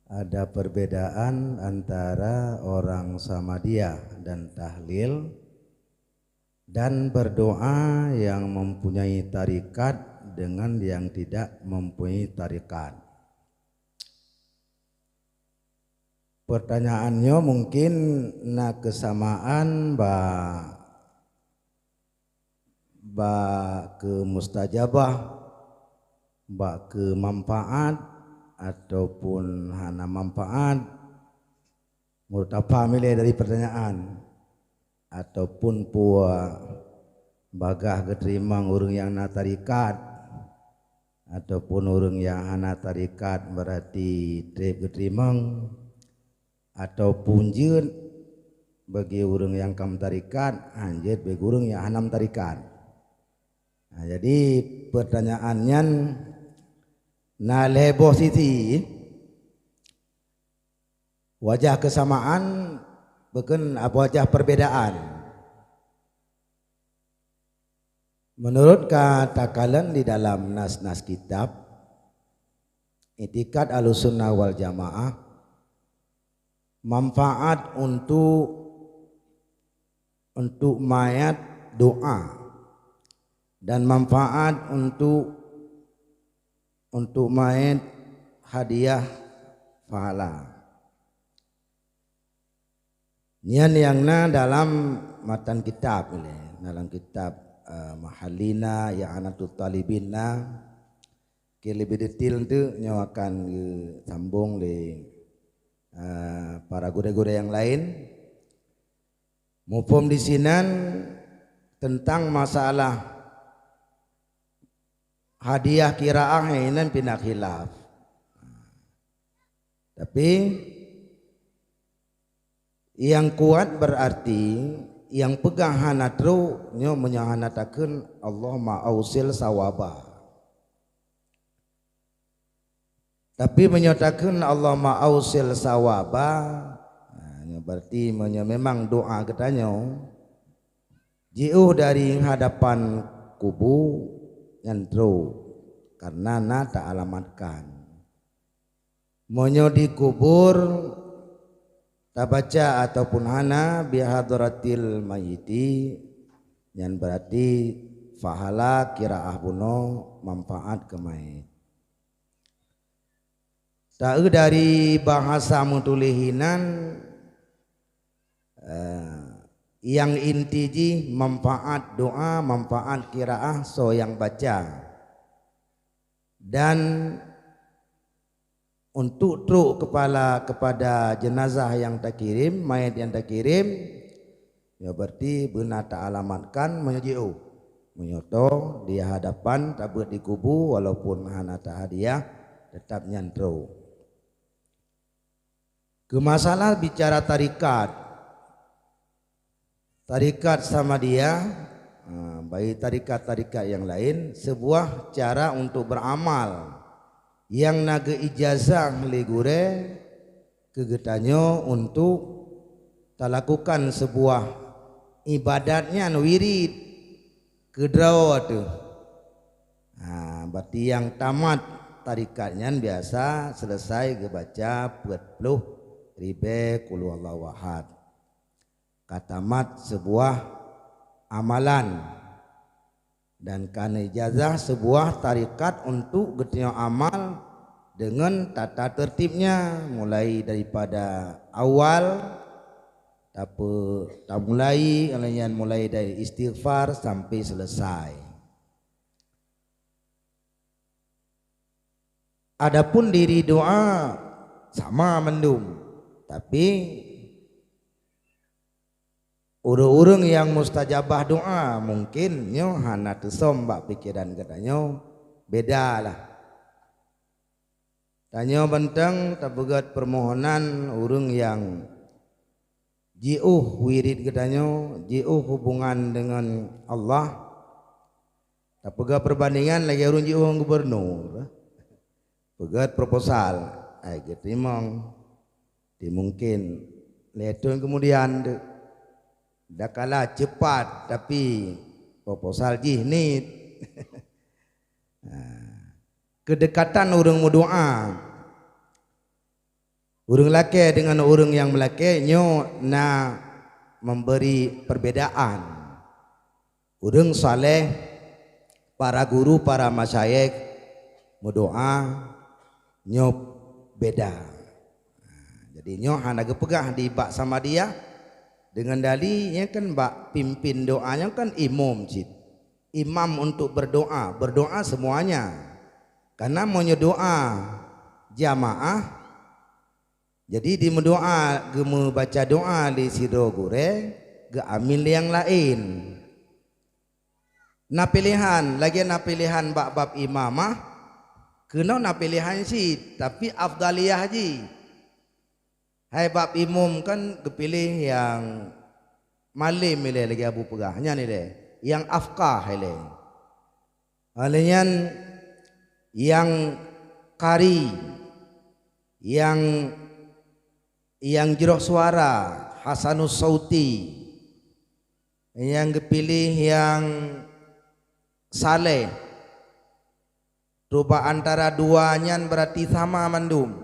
Ada perbedaan antara orang Samadiyah dan tahlil dan berdoa yang mempunyai tarikat dengan yang tidak mempunyai tarikat. Pertanyaannya mungkin kesamaan ba ke mustajabah, ba ke manfaat ataupun hana manfaat. Menurut apa milih dari pertanyaan ataupun pua bagah keterimang orang yang na tarikat ataupun orang yang hana tarikat berarti trip keterimang ataupun jeun bagi orang yang kam tarikat anjir bagi orang yang hanam tarikat. Nah, jadi pertanyaannya na leboh siti wajah kesamaan bukan apa wajah perbedaan. Menurut katakan di dalam nas-nas kitab I'tiqad Ahlussunnah wal Jamaah, manfaat untuk mayat doa dan manfaat untuk mayat hadiah pahala. Nian yang dalam matan kitab ini, dalam kitab Mahallina I'anatul Talibina, lebih detail tu nyawakan sambung di para guru-guru yang lain. Mufhum di sinan tentang masalah hadiah kiraah ini pindah khilaf. Tapi yang kuat berarti yang pegang hanatru nyo menyahanatakeun Allahumma ausil sawaba. Tapi menyatakan Allahumma ausil sawaba, nah, berarti memang doa katanya jauh dari hadapan kubu nyantro karena na tak alamatkan. Monyo dikubur tak baca ataupun hana bihadratil mayiti yang berarti fahala kiraah buno manfaat ke mayit. Tak dari bahasa mutulihinan yang intiji manfaat doa, manfaat kiraah so yang baca. Dan untuk truk kepada jenazah yang tak kirim, mayat yang tak kirim, ya berarti benar tak alamatkan menyojiu, menyoto di hadapan tak buat di kubu walaupun hana tak hadiah tetap nyantro. Ke masalah bicara tarikat sama dia, baik tarikat-tarikat yang lain, sebuah cara untuk beramal yang naga ijazah legure kegetanyo untuk lakukan sebuah ibadatnya wirid kedraw tu. Berarti yang tamat tarikatnya biasa selesai kebaca 40 ribe qul huwallahu ahad. Katamat sebuah amalan dan karena ijazah sebuah tarikat untuk getnya amal dengan tata tertibnya mulai daripada awal tak mulai dari istighfar sampai selesai. Adapun diri doa sama mendung, tapi urung-urung yang mustajabah doa mungkin nyo hana tesom bak pikiran katanya beda lah. Tanya bentang tabegat permohonan urung yang jiuh wirid katanya, jiuh hubungan dengan Allah. Tapegat perbandingan lagi urung jiuh gubernur. Pegat proposal, ketimang dimungkin letun kemudian dah kalah cepat tapi proposal jihnit. Kedekatan orang berdoa Urang laki dengan urang yang melaki nyo na memberi perbedaan. Urang saleh, para guru, para masyayikh berdoa nyo beda. Jadi nyo hana gepegah di bak sama dia dengan dalinya kan bak pimpin doanya kan imam cid. Imam untuk berdoa, berdoa semuanya. Karena mau doa jamaah. Jadi di mendoa, gemu baca doa di sido gure, ge amil yang lain. Na pilihan, lagi na pilihan bab imamah, kena na pilihan sih, tapi afdaliyah haji. Hai bab imam kan kepilih yang malim milih lagi abu pegahnya nih deh, yang afkah milih. Alian yang kari, yang jeroh suara, hasanus sauti, yang kepilih yang saleh. Rupa antara duanya berarti sama mandum.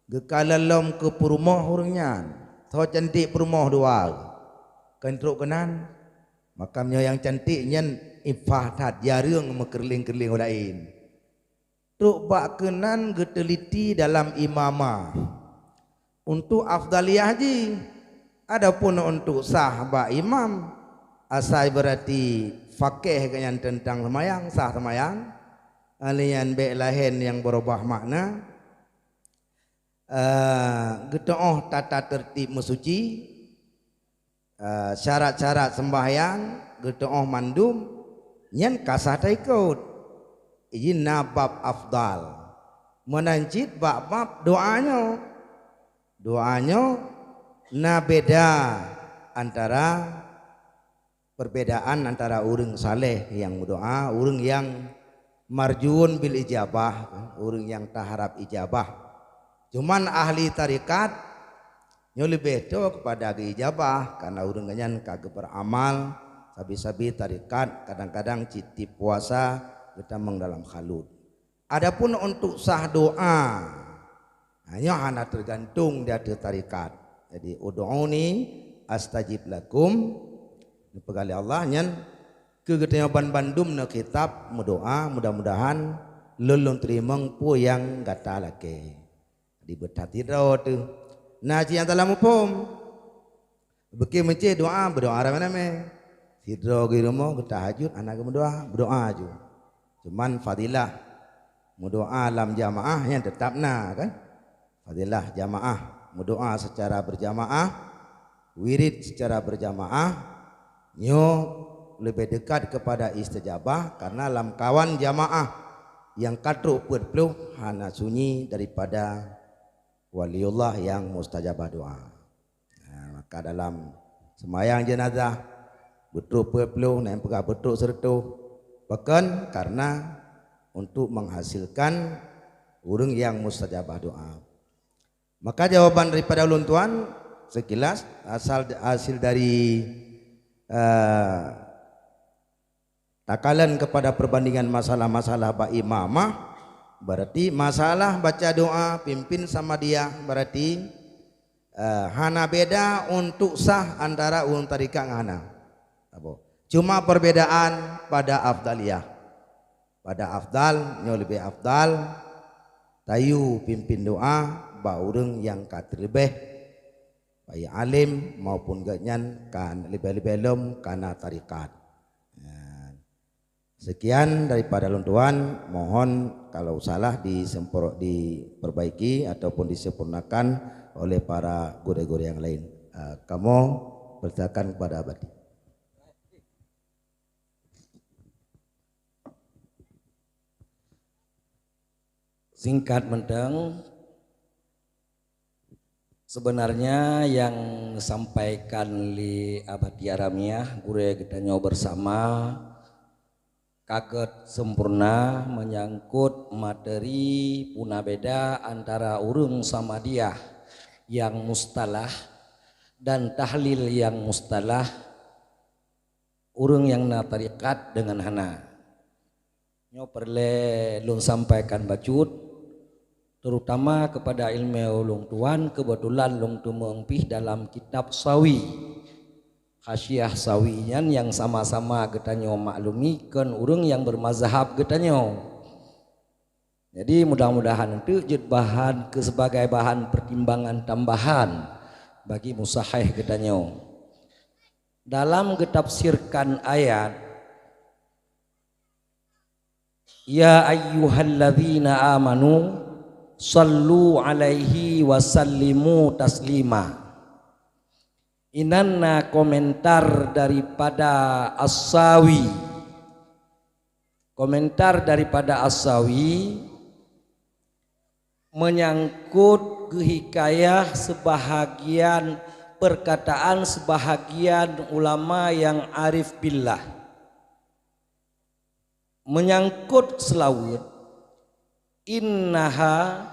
Gekalalom ke perumoh hurungnya, so cantik perumoh dua. Kentruk kenan, makamnya yang cantiknya ifahat jarang mekerling-kerling lain. Truk bak kenan geteliti dalam imamah. Untuk afdaliyah haji, adapun untuk sah bak imam, asal berarti fakih yang tentang semayang, sah semayang, alian baik lain yang berubah makna, gedoh tata tertib mesuci, syarat-syarat sembahyang, gedoh mandum, nyen kasah taikut, izin nabab afdal, menancit bab doanya na beda antara perbedaan antara urang saleh yang berdoa, urang yang marjun bil ijabah, urang yang taharap ijabah. Cuman ahli tarikat nyo lebih to kepada ijabah karena urang ganyan kagak beramal, sabi-sabi tarikat kadang-kadang citi puasa kita dalam khalut. Adapun untuk sah doa hanya hanya tergantung dari tarikat. Jadi ud'uni astajib lakum. Pegali Allah nyen kegetanya bandum na kitab mendoa mudah-mudahan lulun terimang pu yang gata lake. Di betati tu. Nah yang dalam upum beki mence doa berdoa mana me. Sidro gi rumah tahajud anak berdoa aja. Cuman fadilah mendoa dalam jamaah yang tetapna kan. Fadilah jamaah berdoa secara berjamaah, wirid secara berjamaah, nyo lebih dekat kepada istijabah karena dalam kawan jamaah yang katruk puluh hana sunyi daripada waliullah yang mustajabah doa. Nah, maka dalam semayang jenazah betul puluh naik pegah betul sertu bahkan karena untuk menghasilkan urang yang mustajabah doa. Maka jawaban daripada ulun tuan sekilas hasil dari takalan kepada perbandingan masalah-masalah bak imamah berarti masalah baca doa pimpin sama dia berarti hana beda untuk sah antara ulun tarikat ngana. Cuma perbedaan pada afdaliyah. Pada afdal nyo lebih afdal tayu pimpin doa ba urang yang katerbeh baik alim maupun ganyan kan lebih-lebih lem kana tarikat. Sekian daripada luntuan, mohon kalau salah diperbaiki ataupun disempurnakan oleh para guru-guru yang lain. Kamu persilakan kepada abadi. Singkat menteng, sebenarnya yang disampaikan li abadi aramiah guru kita nyawa bersama kaget sempurna menyangkut materi puna beda antara urung sama dia yang mustalah dan tahlil yang mustalah urung yang na tarikat dengan hana nyo perle lun sampaikan bacut terutama kepada ilmu long tuan. Kebetulan long tu mengpih dalam kitab Sawi, Hasyiah Sawiyan yang sama-sama getanyo maklumi kan urang yang bermazhab getanyo. Jadi mudah-mudahan itu jadi bahan sebagai bahan pertimbangan tambahan bagi musahih getanyo. Dalam getafsirkan ayat ya ayyuhalladzina amanu sallu alaihi wasallimu taslima. Inanna komentar daripada As-Sawi. Komentar daripada As-Sawi menyangkut kehikayah sebahagian perkataan sebahagian ulama yang arif billah. Menyangkut selawat innaha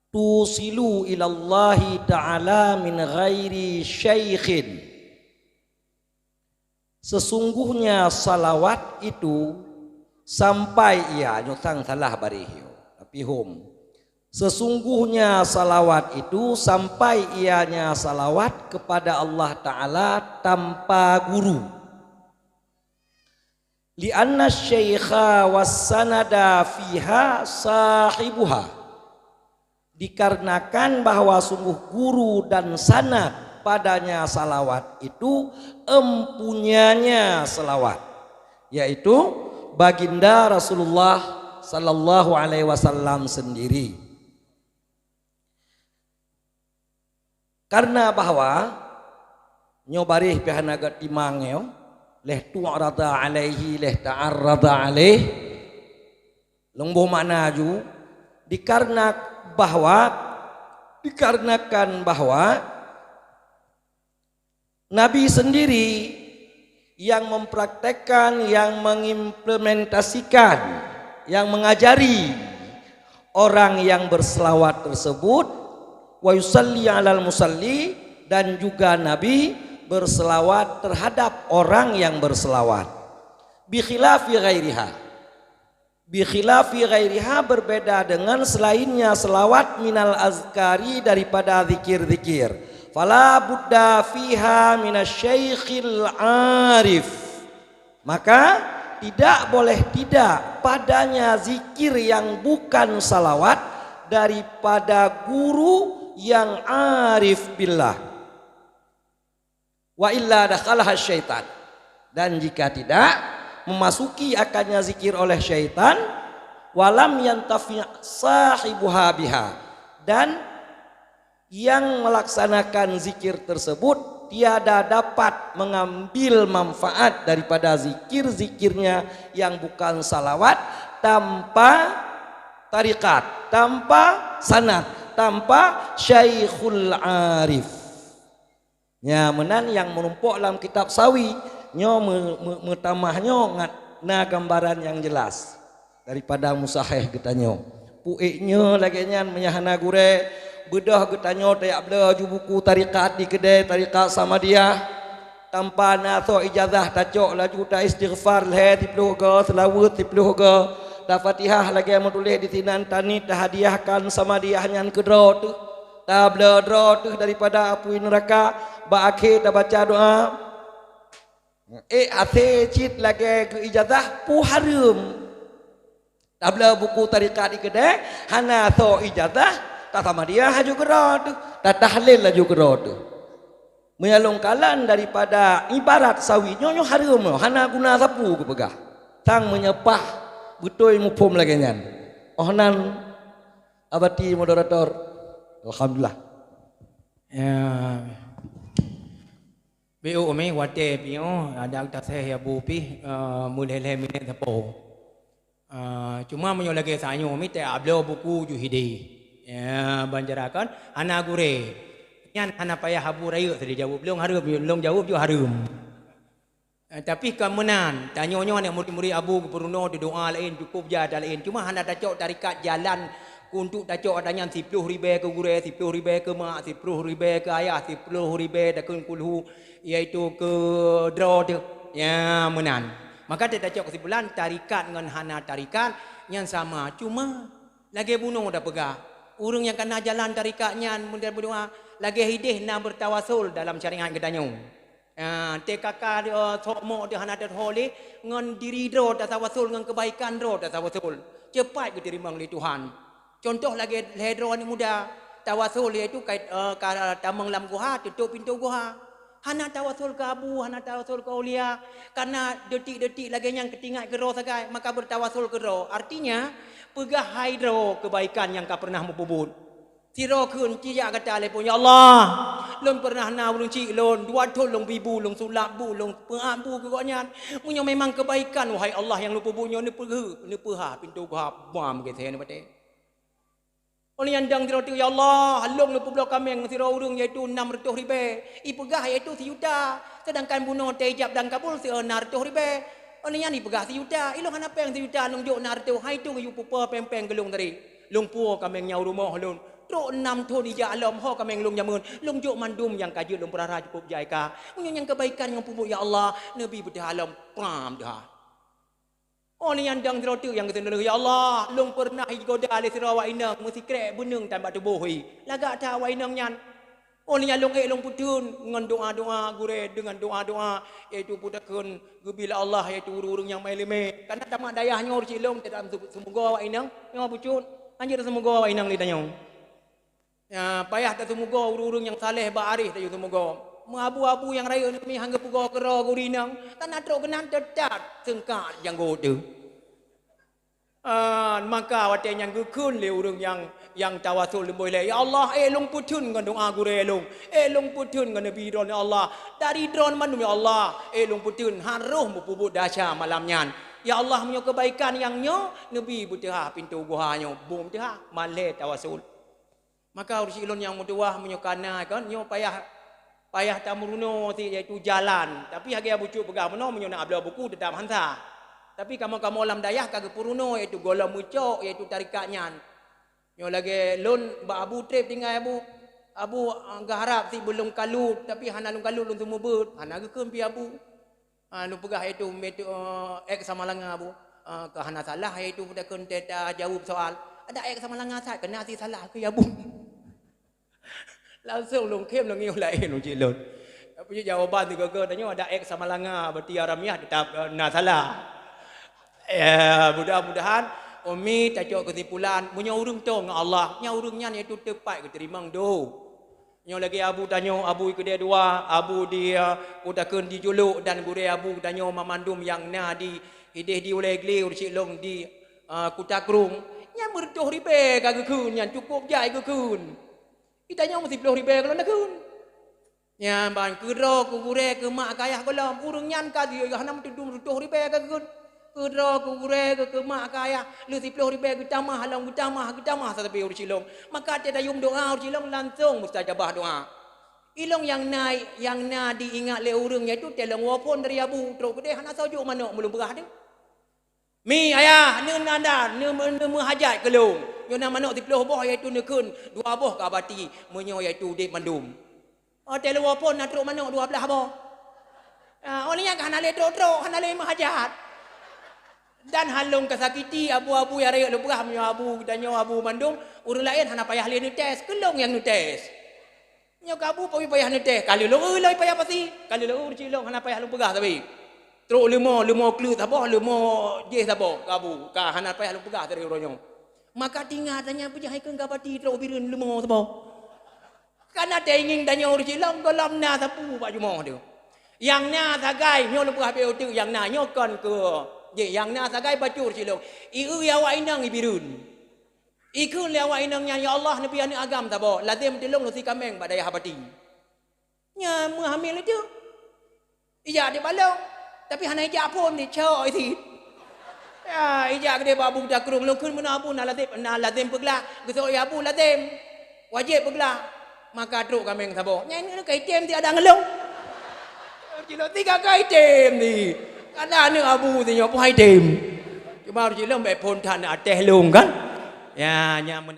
tusilu ilallahi ta'ala min ghairi syaikhin. Sesungguhnya salawat itu sampai nyutang salah barihyo tapi sesungguhnya salawat itu sampai ianya salawat kepada Allah Ta'ala tanpa guru. Lianna syaikha wassanada fiha sahibuha. Dikarenakan bahwa sungguh guru dan sanad padanya salawat itu empunyanya salawat, yaitu baginda Rasulullah sallallahu alaihi wasallam sendiri. Karena bahwa nyobarih pihanagat timangnya leh tu'rada alaihi leh ta'arrada alaih lengboh manaju dikarenakan bahwa Nabi sendiri yang mempraktekkan, yang mengimplementasikan, yang mengajari orang yang berselawat tersebut, wa yusalli alal musalli, dan juga Nabi berselawat terhadap orang yang berselawat. Bi khilafi ghairiha berbeda dengan selainnya selawat minal azkari daripada zikir-zikir. Fala budda fiha minasyaikhil arif. Maka tidak boleh tidak padanya zikir yang bukan salawat daripada guru yang arif billah. Wa illa dakhalaha syaitan. Dan jika tidak memasuki akannya zikir oleh syaitan, walam yantafi' sahibuha biha, dan yang melaksanakan zikir tersebut tiada dapat mengambil manfaat daripada zikir-zikirnya yang bukan salawat tanpa tarikat, tanpa sanad, tanpa syaikhul arif. Ya, menan yang menumpuk dalam kitab Sawi nyo metamahnya ngatna gambaran yang jelas daripada musahih getanyo. Puiknya lagi nyan menyahana gure bedah getanyo tayak bela ju buku tarikat di kedai tarikat sama dia tanpa naso ijazah tacok laju ta istighfar leh tipluh ga selawat tipluh ga ta Fatihah lagi yang tulis di tinan tani ta hadiahkan sama dia nyan kedro tu ta bela dro tu daripada api neraka ba akhir ta baca doa ate cit lagi ke ijazah pu harum tabla buku tarikat di kedai hana so ijazah tak sama dia haju gerod tak tahlil laju gerod menyalungkalan daripada ibarat sawi nyo harum hana guna sapu ke pegah tang menyepah betul mupum lagi nyan ohnan abati moderator alhamdulillah ya BO me wate pio ada tak saya bupi mulai minit tapo cuma menyolagi sanyo mi te ablo buku juhidi ya banjarakan ana gure nyan ana payah habu rayu tadi jawab belum jawab jo harum tapi kemenan tanyonyo nek murid-murid abu peruno di doa lain cukup jadah lain cuma hana tacok tarikat jalan untuk tacok adanya 10 ribu ke gure 10 ribu ke mak 10 ribu ke ayah 10 ribu dakun kulhu iaitu ke draw tu ya menan maka dia tacok kesimpulan tarikat dengan hana tarikat yang sama cuma lagi bunuh dah pegah. Urang yang kena jalan tarikatnya mudah berdoa lagi hidih na bertawasul dalam syariat gedanyo. Te kakak dia sokmo dia hana dat hole ngan diri ro ta tawasul ngan kebaikan ro ta tawasul. Cepat ke diterima oleh Tuhan. Contoh lagi ledro ni muda tawasul iaitu kait tamang lam guha tutup pintu guha. Hana tawasul ke abu, hana tawasul ke aulia. Karena detik-detik lagi yang ketinggat ke roh sagai, maka bertawasul ke roh. Artinya, pegah hai roh kebaikan yang kau pernah membubut. Si roh kun cijak kata lepon, ya Allah, lon pernah na ulung cik lon, dua tol long bibu, long sulap bu, long pengampu ke koknya. Punya memang kebaikan, wahai Allah yang lupa bunyo, ni peha, pintu gua, bam ke saya ni bate. Oleh yang dang tiro ya Allah, halong lu publok kami yang siro urung iaitu 600 ribu. Ipegah iaitu 1 juta. Sedangkan bunuh tejab dan kabul 600 ribu. Oleh yang ipegah 1 juta. Ilong apa yang 1 juta long jok 600. Hai tu yu pupa pempeng gelung tadi. Long puo kami yang nyau rumah lun. Trok 6 tu di alam ho kami yang long nyamun. Long jok mandum yang kaji long perara cukup jaika. Punya yang kebaikan yang pupuk ya Allah, Nabi berdalam pram dah. Oleh yang dang tiro tu yang kata ya Allah, long pernah goda le sira wa inang mesti krek benung tambah tubuh hi. Lagak ta wa inang nyan. Oleh yang long long putun dengan doa-doa gure dengan doa-doa iaitu putakeun gebila Allah iaitu urung yang mai leme. Karena tamak dayahnya ur cilong tidak semoga wa inang yang pucun. Anjir semoga wa inang li tanyong. Ya payah tak semoga urung yang saleh ba arif tak semoga. Abu-abu yang raya ni hangga pugo kero gurinang tanah trok kenan tetat sengkat yang godu. Maka wate yang gekun le urang yang tawasul lemboy le. Ya Allah, long putun ngan doa gure long. Long putun ngan nabi dron ya Allah. Dari dron manum ya Allah. Long putun haruh mupubut dasya malamnya. Ya Allah punya kebaikan yang nyo nabi butah pintu gua nyo bum dah male tawasul. Maka urus ilon yang mutuah punya kana kan nyo payah tamuruno ti iaitu jalan tapi hagi abucu pegah meno menyo nak abla buku tetap hansa tapi kamu lam dayah kagak puruno iaitu golam mucok iaitu tarikatnya nyo lagi lon ba abu trip tinggal abu enggak harap si belum kalut tapi hana lung kalut lung semua ber hana gekeun pi abu lu pegah iaitu metu ek sama langa abu ke hana salah iaitu pada kun teta jawab soal ada ek sama langa sat kena si salah ke abu langsung long kem long ngiu lain long cilon. Punya jawaban tiga ke tanya ada X sama langa berarti aramiah tetap na salah. Mudah-mudahan umi cacok kesimpulan punya urung tu dengan Allah. Nya urungnya iaitu tepat ke terimang do. Nya lagi abu tanya abu ke dia dua, abu dia utakeun dijuluk dan gure abu tanya mamandum yang na di hidih di oleh gli urcik long di Kutakrung. Nya berdoh ribe kagak kun nya cukup jai ke kun. Kita nyawa mesti 10 ribu kalau nak kun. Ya ban kero ku gure ke mak kayah kalau urung nyan ka dia hanam tu 10 ribu ka kun. Kero ku gure ke mak kayah lu 10 ribu ku tamah halang ku tamah satapi ur cilong. Maka dia dayung doa ur cilong langsung mustajabah doa. Ilong yang na diingat le urung iaitu telong wapun dari abu truk gede hana saujuk mana belum berah dia. Mi ayah ne nanda ne hajat kelung. Yo nama nak 10 boh iaitu ne kun 2 boh ka abati menyo iaitu dek mandum. Telo pun nak truk mana 12 boh. Olehnya kan hana le truk hana le hajat. Dan halung kesakiti abu-abu yang raya lebrah menyo abu danyo abu mandum urang lain hana payah le netes kelong yang netes. Nyo kabu payah netes kali lo payah pasti. Kali lo cilong hana payah lebrah tapi. Truk limo klu saboh limo je saboh kabu ka hana payah lebrah dari uronyo. Maka tinggal tanya punya hai keng kapati truk birun lemo saboh. Karena dia ingin tanya urus cilong kolam na sapu pak jumo dia. Yang na sagai nyo lebrah pe tu yang na nyo kon ke je yang na sagai bacur cilong. Iu ya wa inang ibirun. Ikun le wa inangnya ya Allah nabi anu agam saboh. Lazim telong si kameng pada ya habati. Nya hamil itu. Iya dia balong. Tapi hana ijak pun ni coy si. Ya, ijak dia babu dah kerung lukun mana abu na lazim peglah. Gesok ya abu lazim. Wajib peglah. Maka truk kami sabo. Nya ni kai tem dia ada ngelong. Cilo 3 kai tem ni. Kada ni abu tu nyo pu hai tem. Cuma cilo mbek pon tan ateh long kan. Ya nya